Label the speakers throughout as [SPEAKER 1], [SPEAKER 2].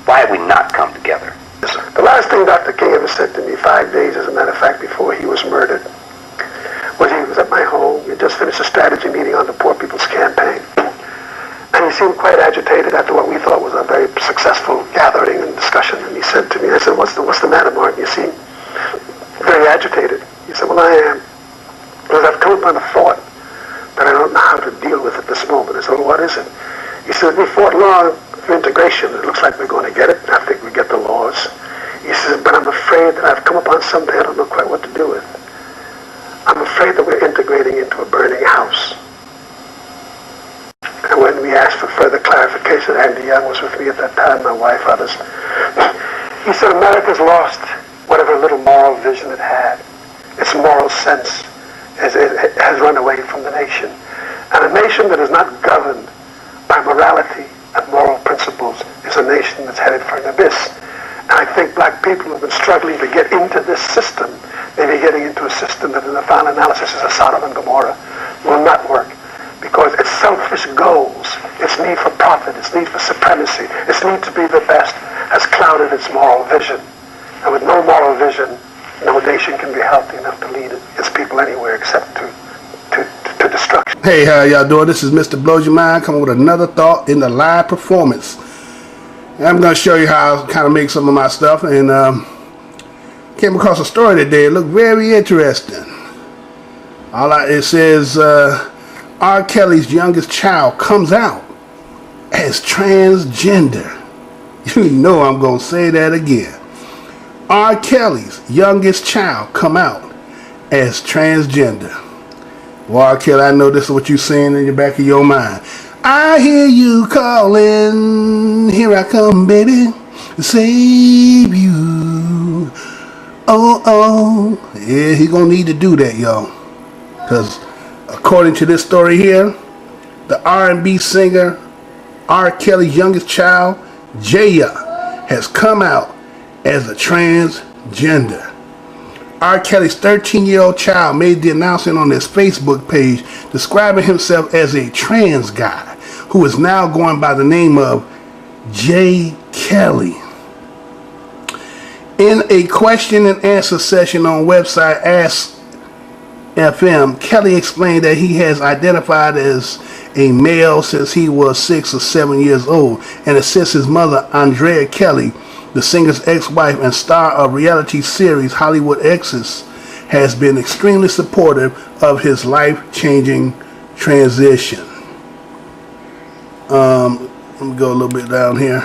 [SPEAKER 1] Why have we not come together?
[SPEAKER 2] The last thing Dr. King ever said to me, 5 days, as a matter of fact, before he was murdered, was he was at my home. We had just finished a strategy meeting on the Poor People's Campaign. And he seemed quite agitated after what we thought was a very successful gathering and discussion. And he said to me, I said, what's the matter, Martin? You seem very agitated. He said, well, I am. Because I've come upon a thought that I don't know how to deal with at this moment. I said, well, what is it? He said, we fought long for integration. It looks like we're going to get it. I think we get the laws. He says, but I'm afraid that I've come upon something I don't know quite what to do with. I'm afraid that we're integrating into a burning house. And when we asked for further clarification, Andy Young was with me at that time, my wife, others. He said, America's lost whatever little moral vision it had. Its moral sense has run away from the nation. And a nation that is not governed by morality and moral principles is a nation that's headed for an abyss. And I think black people have been struggling to get into this system, maybe getting into a system that in the final analysis is a Sodom and Gomorrah, will not work. Because its selfish goals, its need for profit, its need for supremacy, its need to be the best has clouded its moral vision. And with no moral vision, no nation can be healthy enough to lead its people anywhere except to destruction.
[SPEAKER 3] Hey, how y'all doing? This is Mr. Blows Your Mind coming with another thought in the live performance. And I'm going to show you how I kind of make some of my stuff. And came across a story today. It looked very interesting. It says R. Kelly's youngest child comes out as transgender. You know I'm going to say that again. R. Kelly's youngest child come out as transgender. Well, R. Kelly, I know this is what you're saying in the back of your mind. I hear you calling, here I come, baby, to save you. Oh, oh, yeah, he gonna need to do that, y'all. Because according to this story here, the R&B singer R. Kelly's youngest child, Jaya, has come out as a transgender. R. Kelly's 13-year-old child made the announcement on his Facebook page describing himself as a trans guy who is now going by the name of J. Kelly. In a question and answer session on website Ask FM, Kelly explained that he has identified as a male since he was 6 or 7 years old, and assists his mother, Andrea Kelly, the singer's ex-wife and star of reality series Hollywood Exes, has been extremely supportive of his life-changing transition. Let me go a little bit down here.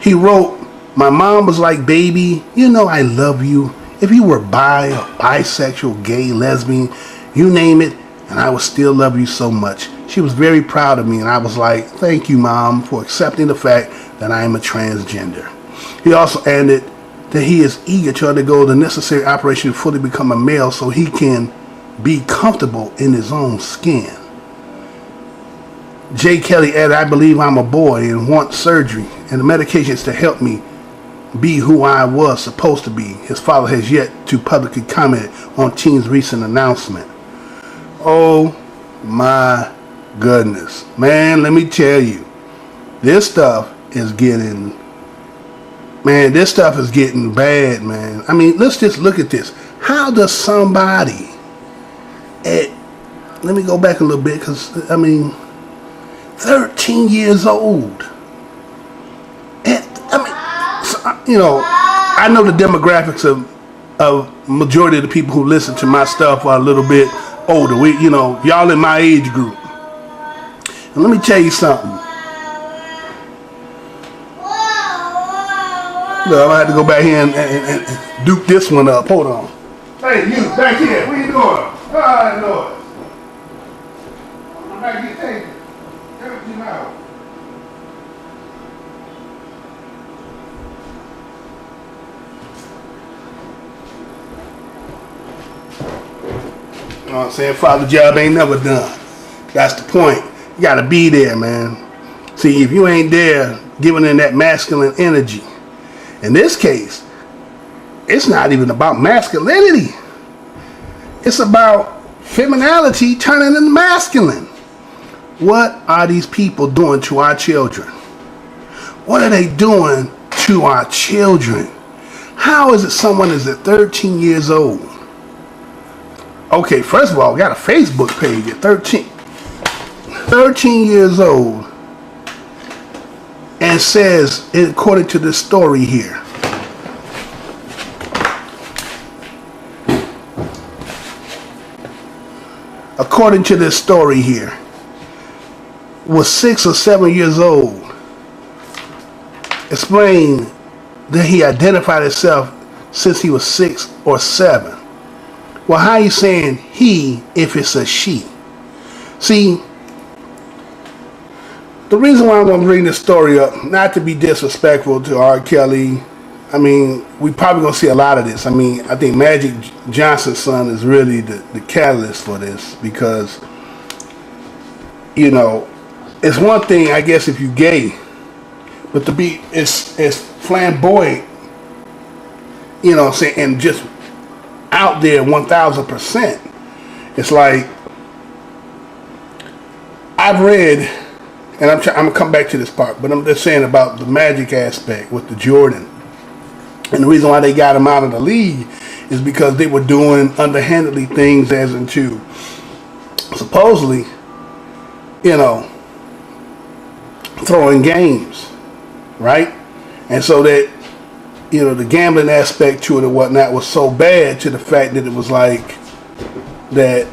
[SPEAKER 3] He wrote, my mom was like, baby, you know I love you. If you were bi, or bisexual, gay, lesbian, you name it, and I would still love you so much. She was very proud of me, and I was like, thank you, Mom, for accepting the fact that I am a transgender. He also added that he is eager to undergo the necessary operation to fully become a male so he can be comfortable in his own skin. J. Kelly added, I believe I'm a boy and want surgery and the medications to help me be who I was supposed to be. His father has yet to publicly comment on Teen's recent announcement. Oh my goodness. Man, let me tell you, this stuff is getting bad, man. I mean, let's just look at this. How does somebody let me go back a little bit, because, I mean, 13 years old. And, you know, I know the demographics of majority of the people who listen to my stuff are a little bit older. Y'all in my age group. And let me tell you something. Look, I'm gonna have to go back here and duke this one up. Hold on. Hey, you back here. What are you doing? Oh, Lord. I'm back here. Take it. Everything out. You know what I'm saying? Father job ain't never done. That's the point. You gotta be there, man. See, if you ain't there giving in that masculine energy, in this case, it's not even about masculinity. It's about femininity turning into masculine. What are these people doing to our children? What are they doing to our children? How is it someone is at 13 years old? Okay, first of all, got a Facebook page at 13 years old, and says, according to this story here, was 6 or 7 years old, explained that he identified himself since he was 6 or 7. Well, how are you saying he if it's a she? See, the reason why I'm going to bring this story up, not to be disrespectful to R. Kelly, I mean, we probably going to see a lot of this. I mean, I think Magic Johnson's son is really the catalyst for this, because, you know, it's one thing, I guess, if you're gay, but to be as flamboyant, you know what I'm saying, and just out there 1,000%. It's like, I've read, and I'm going to come back to this part, but I'm just saying about the Magic aspect with the Jordan. And the reason why they got him out of the league is because they were doing underhandedly things as into, supposedly, you know, throwing games, right? And so that, you know, the gambling aspect to it and whatnot was so bad, to the fact that it was like that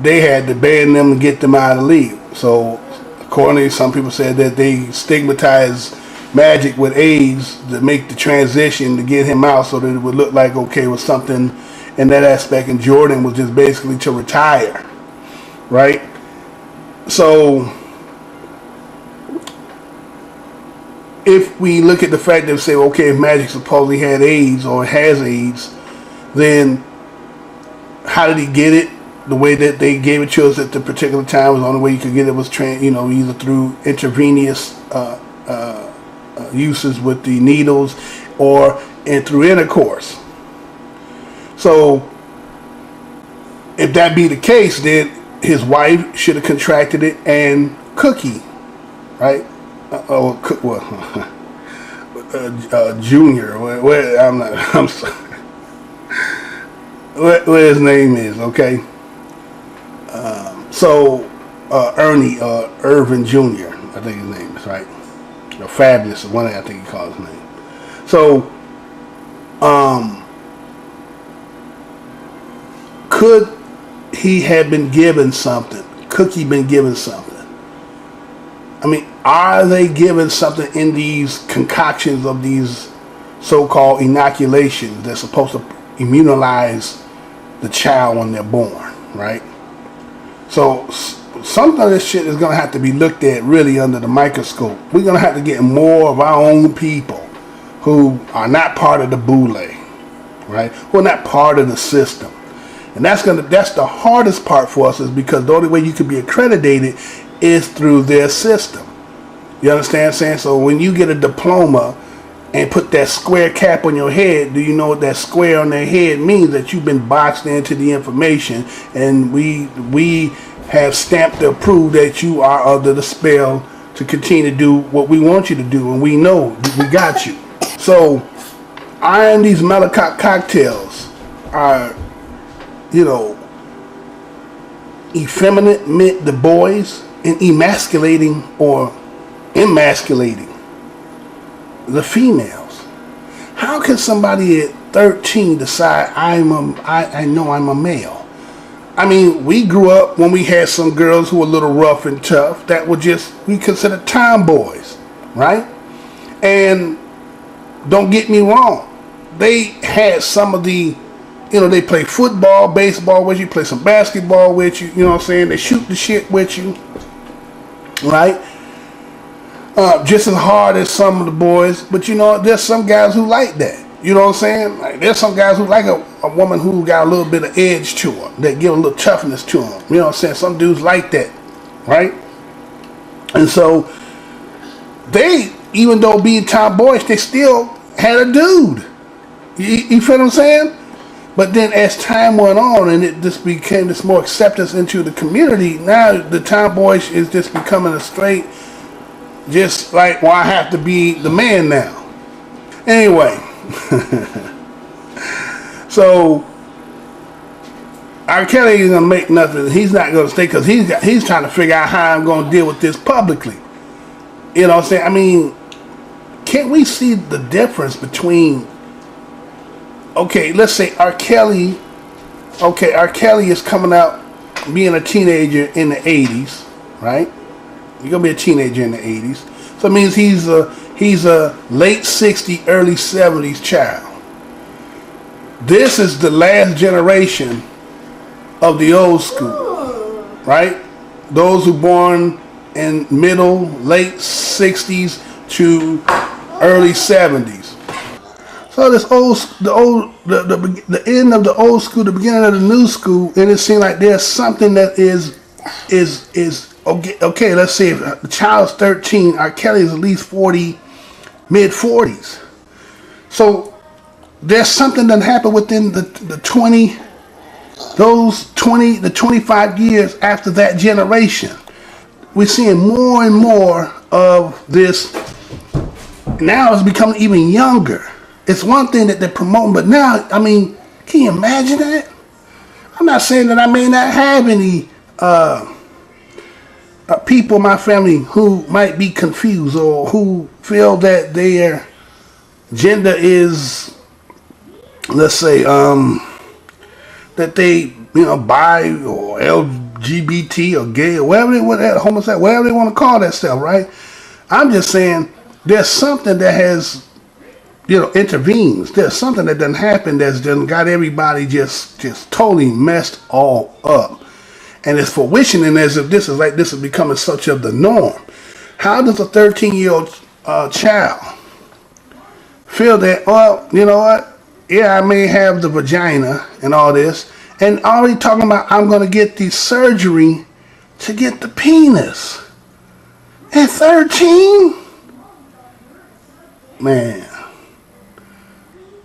[SPEAKER 3] they had to ban them and get them out of the league. So accordingly, some people said that they stigmatized Magic with AIDS to make the transition to get him out, so that it would look like, okay, was something in that aspect, and Jordan was just basically to retire, right? So if we look at the fact that we say, okay, if Magic supposedly had AIDS or has AIDS, then how did he get it? The way that they gave it to us at the particular time was the only way you could get it was, either through intravenous uses with the needles and through intercourse. So if that be the case, then his wife should have contracted it, and Cookie, right? Junior. I'm sorry. What his name is, okay? Ernie Irvin Jr., I think his name is, right? Or Fabulous, one I think he calls his name. So, could he have been given something? Cookie been given something? I mean, are they given something in these concoctions of these so-called inoculations that's supposed to immunize the child when they're born, right? So some of this shit is going to have to be looked at really under the microscope. We're going to have to get more of our own people who are not part of the boule, right? Who are not part of the system. And that's the hardest part for us, is because the only way you can be accredited is through their system. You understand what I'm saying? So when you get a diploma and put that square cap on your head, do you know what that square on their head means? That you've been boxed into the information, and we have stamped to prove that you are under the spell to continue to do what we want you to do, and we know we got you. So iron these Malakoff cocktails are, effeminate meant the boys, and emasculating or emasculating the females. How can somebody at 13 decide I know I'm a male? I mean, we grew up when we had some girls who were a little rough and tough that were we considered tomboys, right? And don't get me wrong, they had some of the, they play football, baseball with you, play some basketball with you, you know what I'm saying? They shoot the shit with you, right? Just as hard as some of the boys, but there's some guys who like that. You know what I'm saying? Like, there's some guys who like a woman who got a little bit of edge to her, that give a little toughness to them. You know what I'm saying? Some dudes like that, right? And so they, even though being tomboyish, they still had a dude. You feel what I'm saying? But then as time went on and it just became this more acceptance into the community, now the tomboyish is just becoming a straight Just like, well, I have to be the man now. Anyway, so R. Kelly ain't gonna make nothing. He's not gonna stay because he's trying to figure out how I'm gonna deal with this publicly. You know what I'm saying? I mean, can't we see the difference between? Okay, let's say R. Kelly. Okay, R. Kelly is coming out being a teenager in the 80s, right? You're gonna be a teenager in the 80s, so it means he's a late 60s, early 70s child. This is the last generation of the old school, right? Those who born in middle, late 60s to early 70s. So this the end of the old school, the beginning of the new school, and it seems like there's something that is okay. Let's say if the child's 13, R. Kelly is at least 40, mid 40s. So there's something that happened within the 25 years after that generation. We're seeing more and more of this. Now it's becoming even younger. It's one thing that they're promoting, but now, I mean, can you imagine that? I'm not saying that I may not have any people in my family who might be confused or who feel that their gender is, let's say, that they, bi or LGBT or gay or whatever they want, homosexual, whatever they want to call that stuff, right? I'm just saying there's something that has, intervenes. There's something that doesn't happen that's done got everybody just totally messed all up. And it's fruitioning as if this is becoming such of the norm. How does a 13-year-old child feel that, well, you know what? Yeah, I may have the vagina and all this, and already talking about I'm going to get the surgery to get the penis. At 13? Man.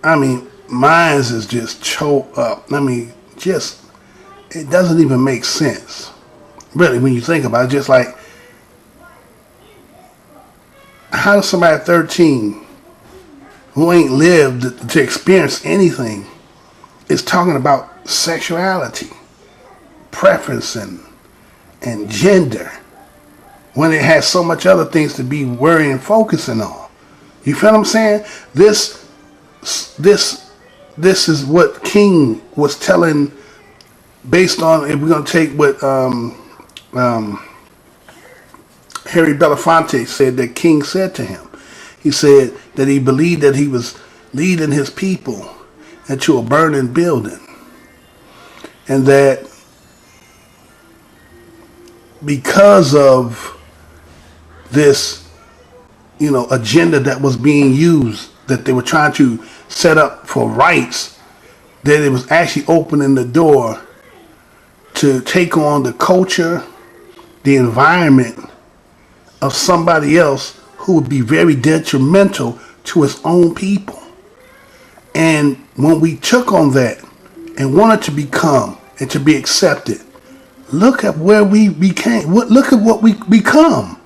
[SPEAKER 3] I mean, minds is just choked up. I mean, it doesn't even make sense. Really, when you think about it, just like, how does somebody at 13 who ain't lived to experience anything is talking about sexuality, preference, and gender when it has so much other things to be worrying and focusing on? You feel what I'm saying? This is what King was telling, based on, if we're going to take what Harry Belafonte said that King said to him. He said that he believed that he was leading his people into a burning building, and that because of this, agenda that was being used, that they were trying to set up for rights, that it was actually opening the door to take on the culture, the environment of somebody else who would be very detrimental to his own people. And when we took on that and wanted to become and to be accepted, look at where we became. Look at what we become.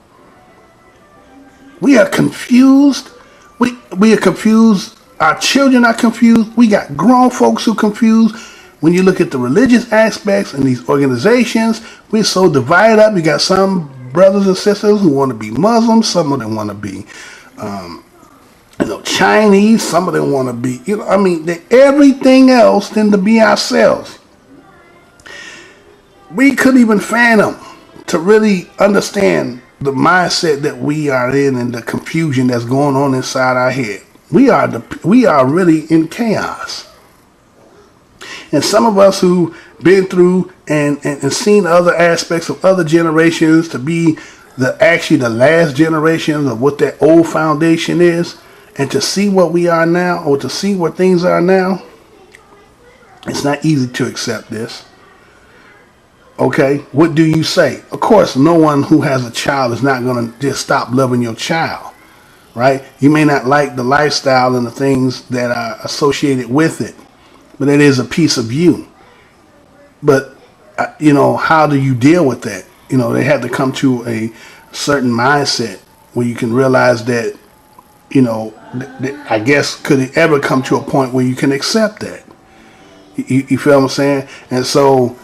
[SPEAKER 3] We are confused. We are confused. Our children are confused. We got grown folks who are confused. When you look at the religious aspects in these organizations, we're so divided up. You got some brothers and sisters who want to be Muslims. Some of them want to be, Chinese. Some of them want to be, everything else than to be ourselves. We couldn't even fathom to really understand the mindset that we are in and the confusion that's going on inside our head. We are really in chaos. And some of us who been through and seen other aspects of other generations to be actually the last generations of what that old foundation is, and to see what we are now, or to see what things are now, it's not easy to accept this. Okay, what do you say? Of course, no one who has a child is not going to just stop loving your child, right? You may not like the lifestyle and the things that are associated with it, but it is a piece of you. But, how do you deal with that? They have to come to a certain mindset where you can realize that, you know, I guess, could it ever come to a point where you can accept that? You feel what I'm saying? And so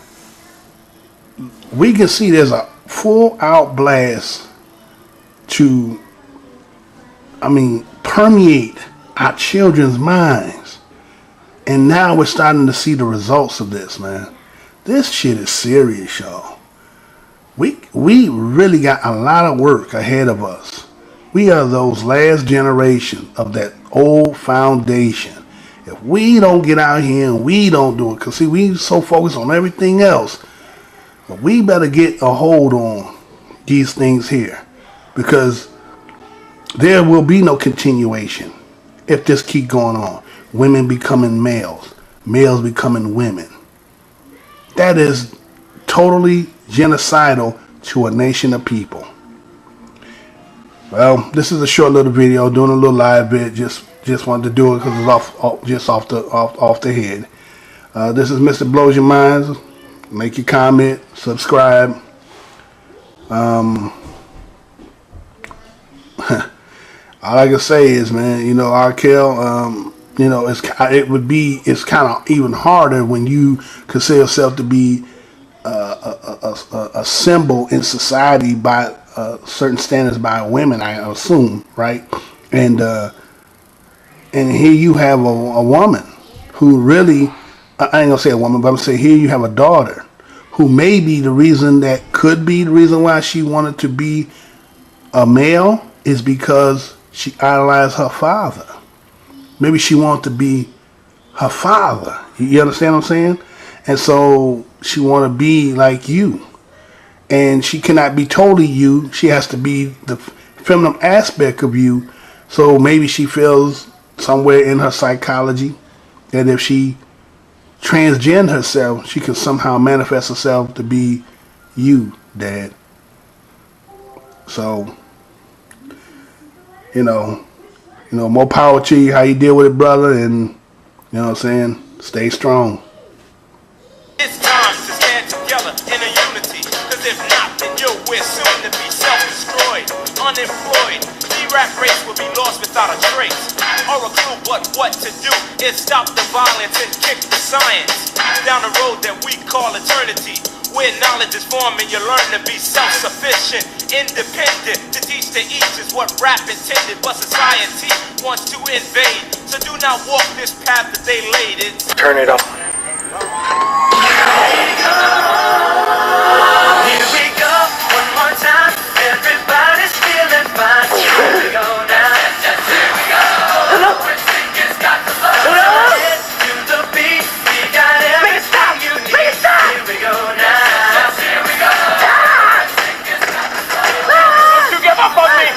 [SPEAKER 3] we can see there's a full out blast to, I mean, permeate our children's minds. And now we're starting to see the results of this, man. This shit is serious, y'all. We really got a lot of work ahead of us. We are those last generation of that old foundation. If we don't get out here and we don't do it, because see, we so focused on everything else, but we better get a hold on these things here, because there will be no continuation if this keep going on. Women becoming males, males becoming women. That is totally genocidal to a nation of people. Well, this is a short little video, doing a little live bit. Just wanted to do it because it's off the head. This is Mr. Blows Your Minds. Make your comment, subscribe. All I can say is, man, you know, Arkell, you know, it's kind of even harder when you consider yourself to be a symbol in society by certain standards by women, I assume, right? And here you have a woman who really, I ain't gonna say a woman, but I'm gonna say here you have a daughter who may be the reason, that could be the reason why she wanted to be a male, is because she idolized her father. Maybe she wanted to be her father. You understand what I'm saying? And so she want to be like you. And she cannot be totally you. She has to be the feminine aspect of you. So maybe she feels somewhere in her psychology that if she transgend herself, she can somehow manifest herself to be you, Dad. So, you know, more power to you, how you deal with it, brother, and, you know what I'm saying, stay strong.
[SPEAKER 1] It's time to stand together in a unity, cause if not, then we're soon to be self-destroyed, unemployed. The rap race will be lost without a trace, or a clue, but what to do is stop the violence and kick the science down the road that we call eternity, where knowledge is formed and you learn to be self-sufficient, independent. To teach to each is what rap intended, but society wants to invade. So do not walk this path that they laid.
[SPEAKER 4] Turn it on.
[SPEAKER 1] Here we go, one more time. Everybody's feeling fine. Here we go now. Here we go. It's got the love. To the beat, we got everything you need. Here we go now. Here we go. Don't you give up on me.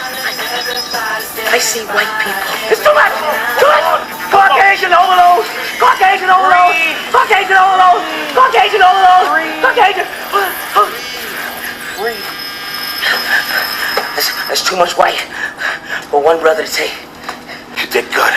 [SPEAKER 5] I see white people.
[SPEAKER 1] It's too much. Too much. Caucasian overload. Caucasian overload. Caucasian overload. Caucasian overload. Caucasian.
[SPEAKER 5] There's too much white for one brother to take.
[SPEAKER 4] You did good.